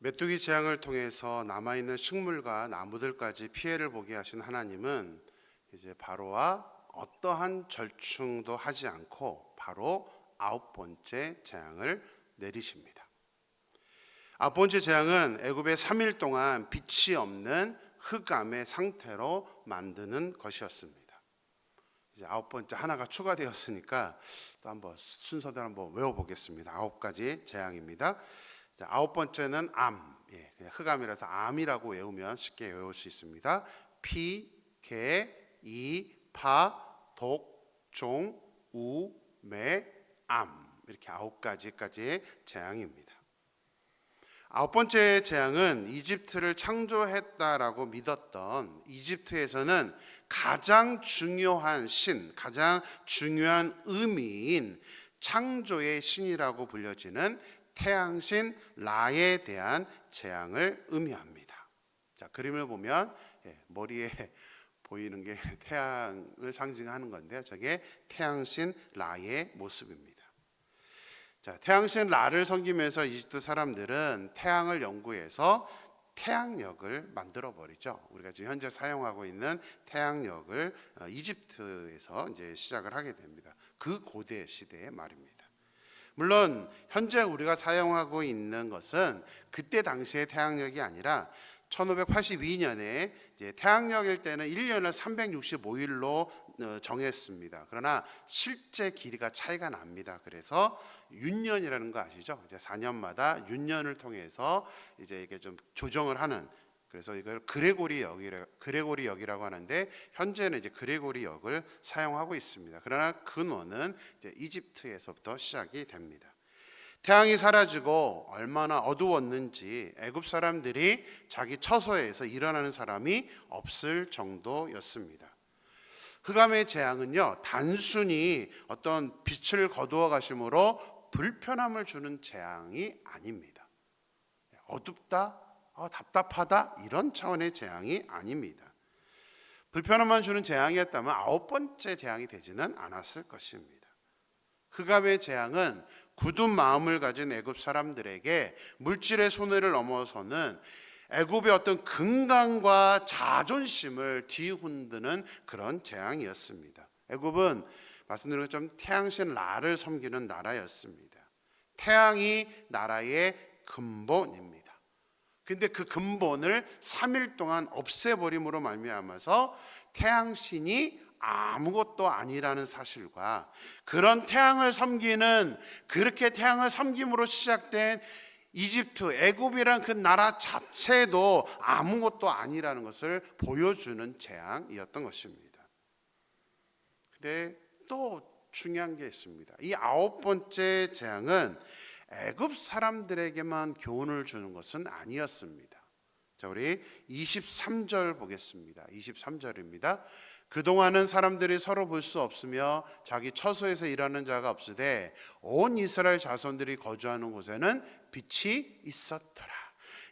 메뚜기 재앙을 통해서 남아있는 식물과 나무들까지 피해를 보게 하신 하나님은 이제 바로와 어떠한 절충도 하지 않고 바로 9번째 재앙을 내리십니다. 9번째 재앙은 애굽의 3일 동안 빛이 없는 흑암의 상태로 만드는 것이었습니다. 이제 9번째 하나가 추가되었으니까 또 한번 순서대로 한번 외워보겠습니다. 9가지 재앙입니다. 9번째는 암, 그냥 흑암이라서 암이라고 외우면 쉽게 외울 수 있습니다. 피, 개, 이, 파, 독, 종, 우, 매, 암, 이렇게 9가지까지의 재앙입니다. 9번째 재앙은 이집트를 창조했다라고 믿었던 이집트에서는 가장 중요한 신, 가장 중요한 의미인 창조의 신이라고 불려지는 태양신 라에 대한 재앙을 의미합니다. 자, 그림을 보면 머리에 보이는 게 태양을 상징하는 건데요. 저게 태양신 라의 모습입니다. 자, 태양신 라를 섬기면서 이집트 사람들은 태양을 연구해서 태양역을 만들어 버리죠. 우리가 지금 현재 사용하고 있는 태양역을 이집트에서 이제 시작을 하게 됩니다. 그 고대 시대의 말입니다. 물론 현재 우리가 사용하고 있는 것은 그때 당시의 태양력이 아니라 1582년에 이제 태양력일 때는 1년을 365일로 정했습니다. 그러나 실제 길이가 차이가 납니다. 그래서 윤년이라는 거 아시죠? 이제 4년마다 윤년을 통해서 이제 이게 좀 조정을 하는, 그래서 이걸 그레고리 역이라고 하는데 현재는 이제 그레고리 역을 사용하고 있습니다. 그러나 근원은 이제 이집트에서부터 시작이 됩니다. 태양이 사라지고 얼마나 어두웠는지 애굽 사람들이 자기 처소에서 일어나는 사람이 없을 정도였습니다. 흑암의 재앙은요, 단순히 어떤 빛을 거두어 가심으로 불편함을 주는 재앙이 아닙니다. 어둡다, 답답하다, 이런 차원의 재앙이 아닙니다. 불편함만 주는 재앙이었다면 9번째 재앙이 되지는 않았을 것입니다. 흑암의 재앙은 굳은 마음을 가진 애굽 사람들에게 물질의 손해를 넘어서는 애굽의 어떤 건강과 자존심을 뒤흔드는 그런 재앙이었습니다. 애굽은 말씀드린 것처럼 태양신 라를 섬기는 나라였습니다. 태양이 나라의 근본입니다. 근데 그 근본을 3일 동안 없애버림으로 말미암아서 태양신이 아무것도 아니라는 사실과 그런 태양을 섬기는, 그렇게 태양을 섬김으로 시작된 이집트, 애굽이란 그 나라 자체도 아무것도 아니라는 것을 보여주는 재앙이었던 것입니다. 근데 또 중요한 게 있습니다. 이 9번째 재앙은 애굽 사람들에게만 교훈을 주는 것은 아니었습니다. 자, 우리 23절 보겠습니다. 23절입니다. 그동안은 사람들이 서로 볼 수 없으며 자기 처소에서 일하는 자가 없으되 온 이스라엘 자손들이 거주하는 곳에는 빛이 있었더라.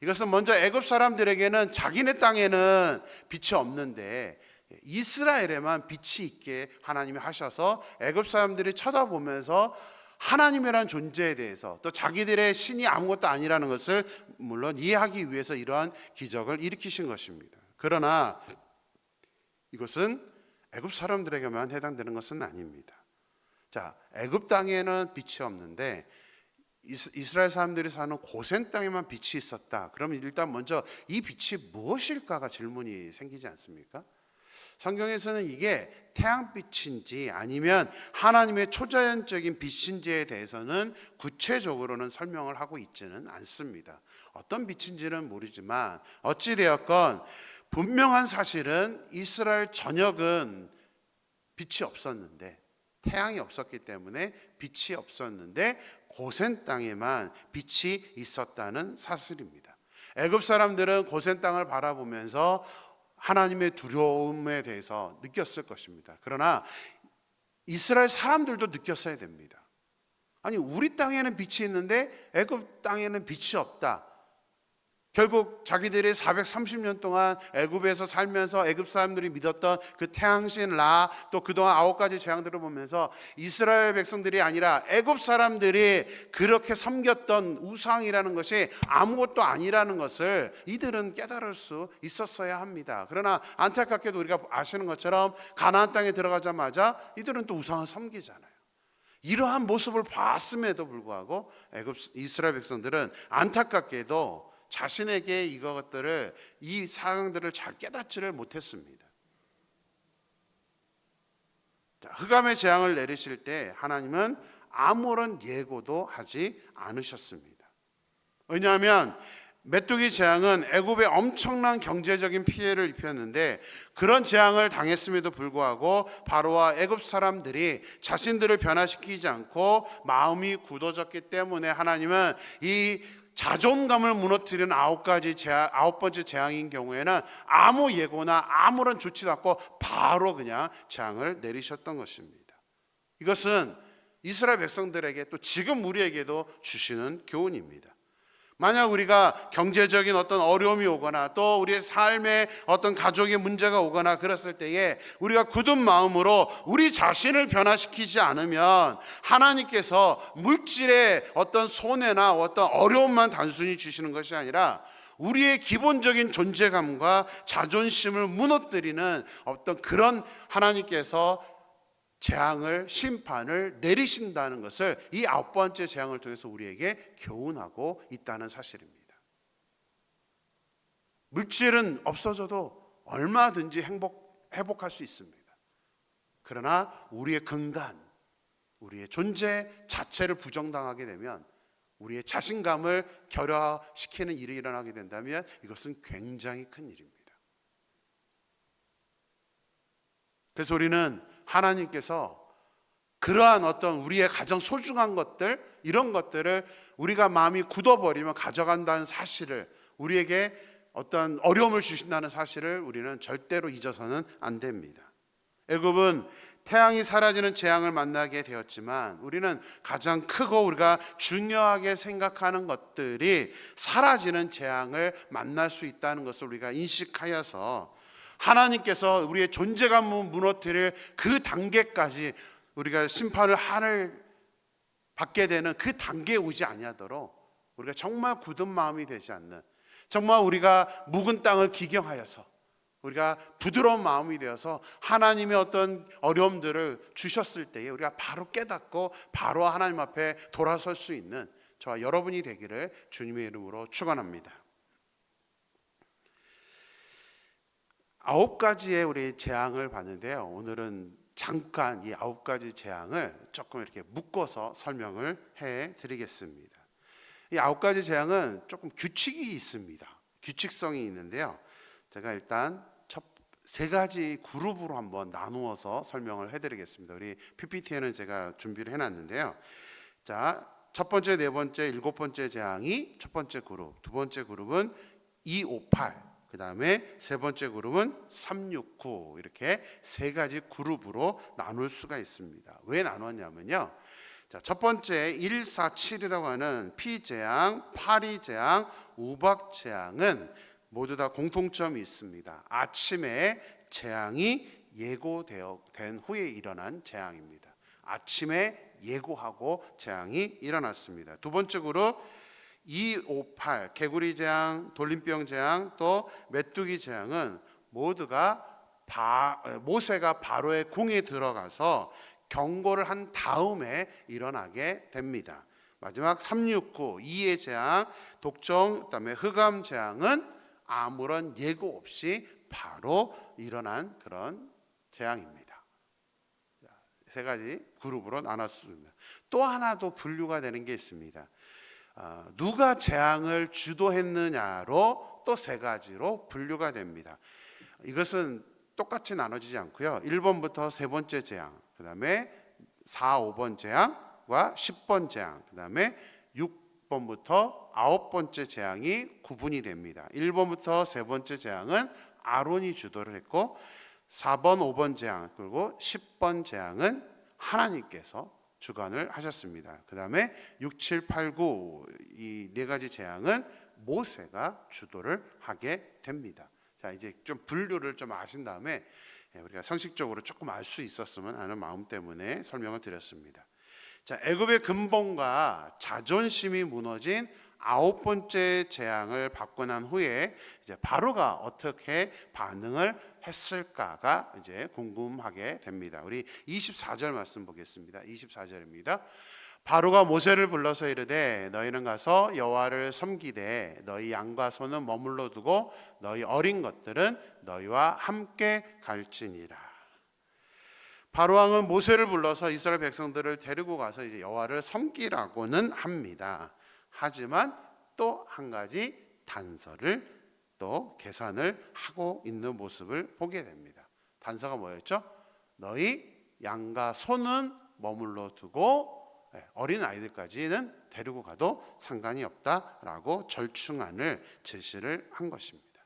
이것은 먼저 애굽 사람들에게는 자기네 땅에는 빛이 없는데 이스라엘에만 빛이 있게 하나님이 하셔서 애굽 사람들이 쳐다보면서 하나님이라는 존재에 대해서, 또 자기들의 신이 아무것도 아니라는 것을 물론 이해하기 위해서 이러한 기적을 일으키신 것입니다. 그러나 이것은 애굽 사람들에게만 해당되는 것은 아닙니다. 자, 애굽 땅에는 빛이 없는데 이스라엘 사람들이 사는 고센 땅에만 빛이 있었다. 그러면 일단 먼저 이 빛이 무엇일까가 질문이 생기지 않습니까? 성경에서는 이게 태양빛인지 아니면 하나님의 초자연적인 빛인지에 대해서는 구체적으로는 설명을 하고 있지는 않습니다. 어떤 빛인지는 모르지만 어찌되었건 분명한 사실은 이스라엘 전역은 빛이 없었는데, 태양이 없었기 때문에 빛이 없었는데 고센 땅에만 빛이 있었다는 사실입니다. 애굽 사람들은 고센 땅을 바라보면서 하나님의 두려움에 대해서 느꼈을 것입니다. 그러나 이스라엘 사람들도 느꼈어야 됩니다. 아니, 우리 땅에는 빛이 있는데 애굽 땅에는 빛이 없다. 결국 자기들이 430년 동안 애굽에서 살면서 애굽 사람들이 믿었던 그 태양신 라, 또 그동안 9가지 재앙들을 보면서 이스라엘 백성들이 아니라 애굽 사람들이 그렇게 섬겼던 우상이라는 것이 아무것도 아니라는 것을 이들은 깨달을 수 있었어야 합니다. 그러나 안타깝게도 우리가 아시는 것처럼 가나안 땅에 들어가자마자 이들은 또 우상을 섬기잖아요. 이러한 모습을 봤음에도 불구하고 이스라엘 백성들은 안타깝게도 자신에게 이것들을, 이 사항들을 잘 깨닫지를 못했습니다. 흑암의 재앙을 내리실 때 하나님은 아무런 예고도 하지 않으셨습니다. 왜냐하면 메뚜기 재앙은 애굽에 엄청난 경제적인 피해를 입혔는데, 그런 재앙을 당했음에도 불구하고 바로와 애굽 사람들이 자신들을 변화시키지 않고 마음이 굳어졌기 때문에 하나님은 이 자존감을 무너뜨리는 9번째 재앙인 경우에는 아무 예고나 아무런 조치도 않고 바로 그냥 재앙을 내리셨던 것입니다. 이것은 이스라엘 백성들에게, 또 지금 우리에게도 주시는 교훈입니다. 만약 우리가 경제적인 어떤 어려움이 오거나 또 우리의 삶에 어떤 가족의 문제가 오거나 그랬을 때에 우리가 굳은 마음으로 우리 자신을 변화시키지 않으면 하나님께서 물질의 어떤 손해나 어떤 어려움만 단순히 주시는 것이 아니라 우리의 기본적인 존재감과 자존심을 무너뜨리는 어떤 그런 하나님께서 재앙을, 심판을 내리신다는 것을 이 9번째 재앙을 통해서 우리에게 교훈하고 있다는 사실입니다. 물질은 없어져도 얼마든지 회복할 수 있습니다. 그러나 우리의 근간, 우리의 존재 자체를 부정당하게 되면, 우리의 자신감을 결여시키는 일이 일어나게 된다면 이것은 굉장히 큰 일입니다. 그래서 우리는 하나님께서 그러한 어떤 우리의 가장 소중한 것들, 이런 것들을 우리가 마음이 굳어버리면 가져간다는 사실을, 우리에게 어떤 어려움을 주신다는 사실을 우리는 절대로 잊어서는 안 됩니다. 애굽은 태양이 사라지는 재앙을 만나게 되었지만 우리는 가장 크고 우리가 중요하게 생각하는 것들이 사라지는 재앙을 만날 수 있다는 것을 우리가 인식하여서 하나님께서 우리의 존재감을 무너뜨릴 그 단계까지 우리가 심판을 받게 되는 그 단계에 오지 아니하도록 우리가 정말 굳은 마음이 되지 않는, 정말 우리가 묵은 땅을 기경하여서 우리가 부드러운 마음이 되어서 하나님의 어떤 어려움들을 주셨을 때에 우리가 바로 깨닫고 바로 하나님 앞에 돌아설 수 있는 저와 여러분이 되기를 주님의 이름으로 축원합니다. 9가지의 우리 재앙을 봤는데요, 오늘은 잠깐 이 9가지 재앙을 조금 이렇게 묶어서 설명을 해드리겠습니다. 이 9가지 재앙은 조금 규칙이 있습니다. 규칙성이 있는데요, 제가 일단 첫 3가지 그룹으로 한번 나누어서 설명을 해드리겠습니다. 우리 PPT에는 제가 준비를 해놨는데요, 자, 첫 번째, 네 번째, 7번째 재앙이 첫 번째 그룹, 두 번째 그룹은 258, 그 다음에 세 번째 그룹은 369, 이렇게 3가지 그룹으로 나눌 수가 있습니다. 왜 나눴냐면요, 자, 첫 번째 147이라고 하는 피재앙, 파리재앙, 우박재앙은 모두 다 공통점이 있습니다. 아침에 재앙이 예고된 후에 일어난 재앙입니다. 아침에 예고하고 재앙이 일어났습니다. 두 번째 그룹 258 개구리 재앙, 돌림병 재앙, 또 메뚜기 재앙은 모두가 모세가 바로의 궁에 들어가서 경고를 한 다음에 일어나게 됩니다. 마지막 369 이의 재앙, 독종, 그다음에 흑암 재앙은 아무런 예고 없이 바로 일어난 그런 재앙입니다. 3가지 그룹으로 나눴습니다. 또 하나 더 분류가 되는 게 있습니다. 누가 재앙을 주도했느냐로 또 3가지로 분류가 됩니다. 이것은 똑같이 나눠지지 않고요, 1번부터 3번째 재앙, 그 다음에 4, 5번 재앙과 10번 재앙, 그 다음에 6번부터 9번째 재앙이 구분이 됩니다. 1번부터 3번째 재앙은 아론이 주도를 했고, 4번, 5번 재앙, 그리고 10번 재앙은 하나님께서 주관을 하셨습니다. 그 다음에 6, 7, 8, 9 이 4가지 재앙은 모세가 주도를 하게 됩니다. 자, 이제 좀 분류를 좀 아신 다음에 우리가 상식적으로 조금 알 수 있었으면 하는 마음 때문에 설명을 드렸습니다. 자, 애굽의 근본과 자존심이 무너진 9번째 재앙을 받고 난 후에 이제 바로가 어떻게 반응을 했을까가 이제 궁금하게 됩니다. 우리 24절 말씀 보겠습니다. 24절입니다. 바로가 모세를 불러서 이르되 너희는 가서 여호와를 섬기되 너희 양과 소는 머물러 두고 너희 어린 것들은 너희와 함께 갈지니라. 바로 왕은 모세를 불러서 이스라엘 백성들을 데리고 가서 이제 여호와를 섬기라고는 합니다. 하지만 또 한 가지 단서를 또 계산을 하고 있는 모습을 보게 됩니다. 단서가 뭐였죠? 너희 양과 소는 머물러 두고 어린 아이들까지는 데리고 가도 상관이 없다라고 절충안을 제시를 한 것입니다.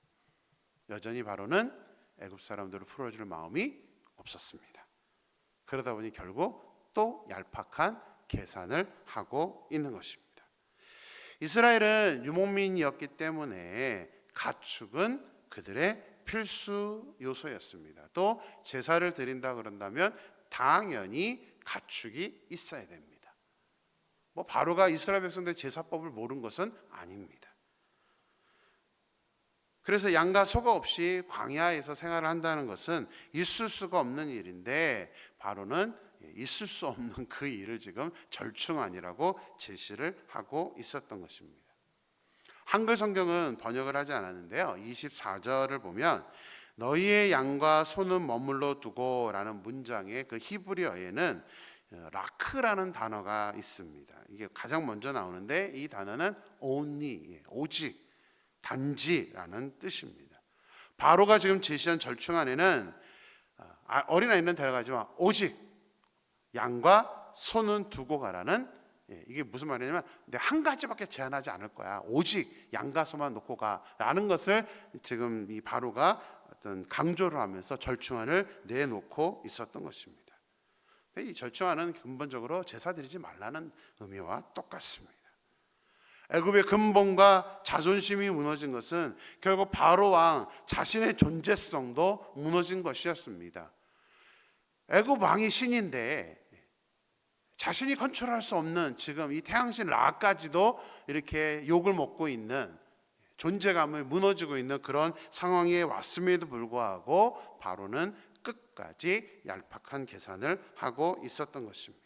여전히 바로는 애굽 사람들을 풀어줄 마음이 없었습니다. 그러다 보니 결국 또 얄팍한 계산을 하고 있는 것입니다. 이스라엘은 유목민이었기 때문에 가축은 그들의 필수 요소였습니다. 또 제사를 드린다 그런다면 당연히 가축이 있어야 됩니다. 바로가 이스라엘 백성들의 제사법을 모르는 것은 아닙니다. 그래서 양과 소가 없이 광야에서 생활을 한다는 것은 있을 수가 없는 일인데 바로는 있을 수 없는 그 일을 지금 절충안이라고 제시를 하고 있었던 것입니다. 한글 성경은 번역을 하지 않았는데요. 24절을 보면 너희의 양과 소는 머물러 두고 라는 문장의 그 히브리어에는 라크라는 단어가 있습니다. 이게 가장 먼저 나오는데 이 단어는 only, 오직, 단지라는 뜻입니다. 바로가 지금 제시한 절충안에는 어린아이는 데려가지만 오직 양과 소는 두고 가라는, 이게 무슨 말이냐면 근데 한 가지밖에 제한하지 않을 거야. 오직 양과 소만 놓고 가라는 것을 지금 이 바로가 어떤 강조를 하면서 절충안을 내놓고 있었던 것입니다. 이 절충안은 근본적으로 제사 드리지 말라는 의미와 똑같습니다. 애굽의 근본과 자존심이 무너진 것은 결국 바로 왕 자신의 존재성도 무너진 것이었습니다. 애굽 왕이 신인데 자신이 컨트롤할 수 없는 지금 이 태양신 라까지도 이렇게 욕을 먹고 있는, 존재감을 무너지고 있는 그런 상황에 왔음에도 불구하고 바로는 끝까지 얄팍한 계산을 하고 있었던 것입니다.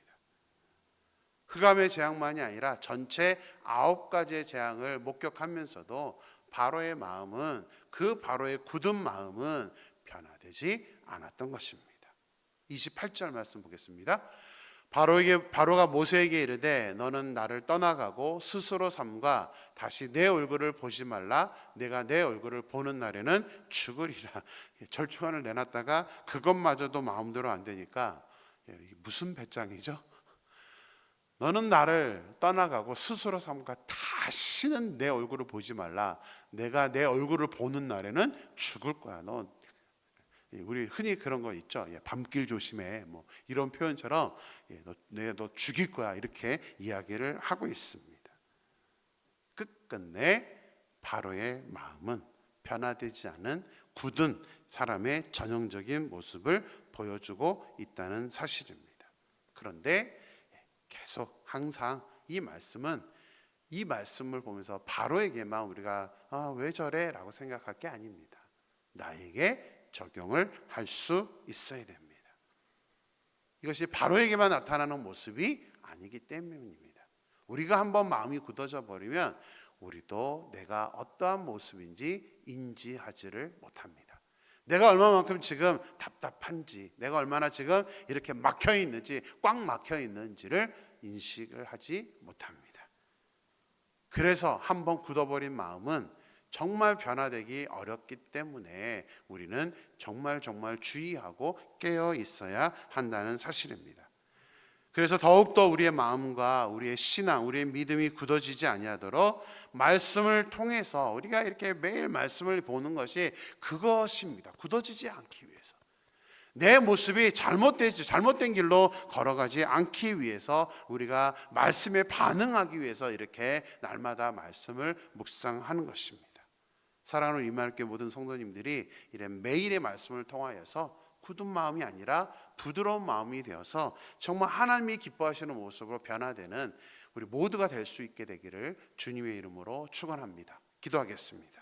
흑암의 재앙만이 아니라 전체 9가지의 재앙을 목격하면서도 바로의 마음은, 그 바로의 굳은 마음은 변화되지 않았던 것입니다. 28절 말씀 보겠습니다. 바로가 모세에게 이르되 너는 나를 떠나가고 스스로 삼가 다시 내 얼굴을 보지 말라. 내가 내 얼굴을 보는 날에는 죽으리라. 절충안을 내놨다가 그것마저도 마음대로 안 되니까 무슨 배짱이죠? 너는 나를 떠나가고 스스로 삼가 다시는 내 얼굴을 보지 말라. 내가 내 얼굴을 보는 날에는 죽을 거야. 우리 흔히 그런 거 있죠. 밤길 조심해. 이런 표현처럼 내가 너 죽일 거야. 이렇게 이야기를 하고 있습니다. 끝끝내 바로의 마음은 변화되지 않은 굳은 사람의 전형적인 모습을 보여주고 있다는 사실입니다. 그런데 계속 항상 이 말씀을 보면서 바로에게만 우리가 왜 저래? 라고 생각할 게 아닙니다. 나에게 적용을 할 수 있어야 됩니다. 이것이 바로에게만 나타나는 모습이 아니기 때문입니다. 우리가 한번 마음이 굳어져 버리면 우리도 내가 어떠한 모습인지 인지하지를 못합니다. 내가 얼마만큼 지금 답답한지, 내가 얼마나 지금 이렇게 막혀 있는지, 꽉 막혀 있는지를 인식을 하지 못합니다. 그래서 한번 굳어버린 마음은 정말 변화되기 어렵기 때문에 우리는 정말 주의하고 깨어 있어야 한다는 사실입니다. 그래서 더욱더 우리의 마음과 우리의 신앙, 우리의 믿음이 굳어지지 아니하도록 말씀을 통해서 우리가 이렇게 매일 말씀을 보는 것이 그것입니다. 굳어지지 않기 위해서. 내 모습이 잘못된 길로 걸어가지 않기 위해서 우리가 말씀에 반응하기 위해서 이렇게 날마다 말씀을 묵상하는 것입니다. 사랑하는 이마누엘 모든 성도님들이 이런 매일의 말씀을 통하여서 굳은 마음이 아니라 부드러운 마음이 되어서 정말 하나님이 기뻐하시는 모습으로 변화되는 우리 모두가 될 수 있게 되기를 주님의 이름으로 축원합니다. 기도하겠습니다.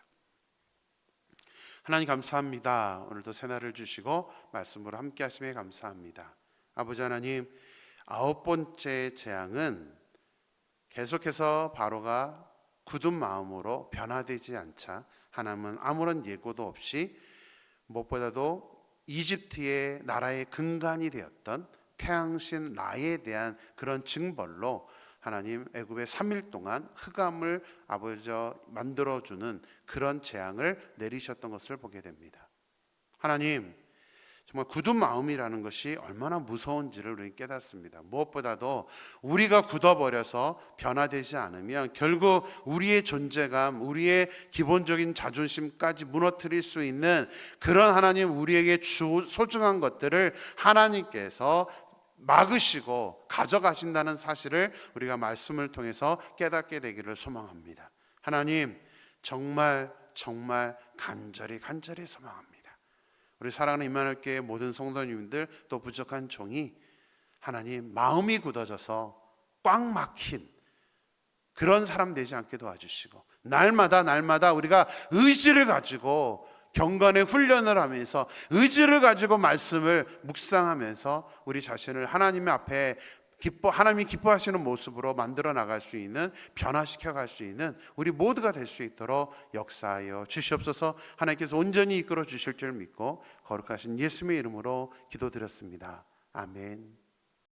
하나님 감사합니다. 오늘도 새날을 주시고 말씀으로 함께 하심에 감사합니다. 아버지 하나님, 9번째 재앙은 계속해서 바로가 굳은 마음으로 변화되지 않자 하나님은 아무런 예고도 없이 무엇보다도 이집트의 나라의 근간이 되었던 태양신 라에 대한 그런 징벌로 하나님 애굽에 3일 동안 흑암을 만들어주는 그런 재앙을 내리셨던 것을 보게 됩니다. 하나님, 정말 굳은 마음이라는 것이 얼마나 무서운지를 우리는 깨닫습니다. 무엇보다도 우리가 굳어버려서 변화되지 않으면 결국 우리의 존재감, 우리의 기본적인 자존심까지 무너뜨릴 수 있는 그런 하나님, 우리에게 소중한 것들을 하나님께서 막으시고 가져가신다는 사실을 우리가 말씀을 통해서 깨닫게 되기를 소망합니다. 하나님, 정말 간절히 소망합니다. 우리 사랑하는 임마누엘 교회 모든 성도님들, 또 부족한 종이 하나님 마음이 굳어져서 꽉 막힌 그런 사람 되지 않게 도와주시고, 날마다 우리가 의지를 가지고 경건의 훈련을 하면서 의지를 가지고 말씀을 묵상하면서 우리 자신을 하나님의 앞에 하나님이 기뻐하시는 모습으로 만들어 나갈 수 있는, 변화시켜 갈 수 있는 우리 모두가 될 수 있도록 역사하여 주시옵소서. 하나님께서 온전히 이끌어 주실 줄 믿고 거룩하신 예수님의 이름으로 기도드렸습니다. 아멘.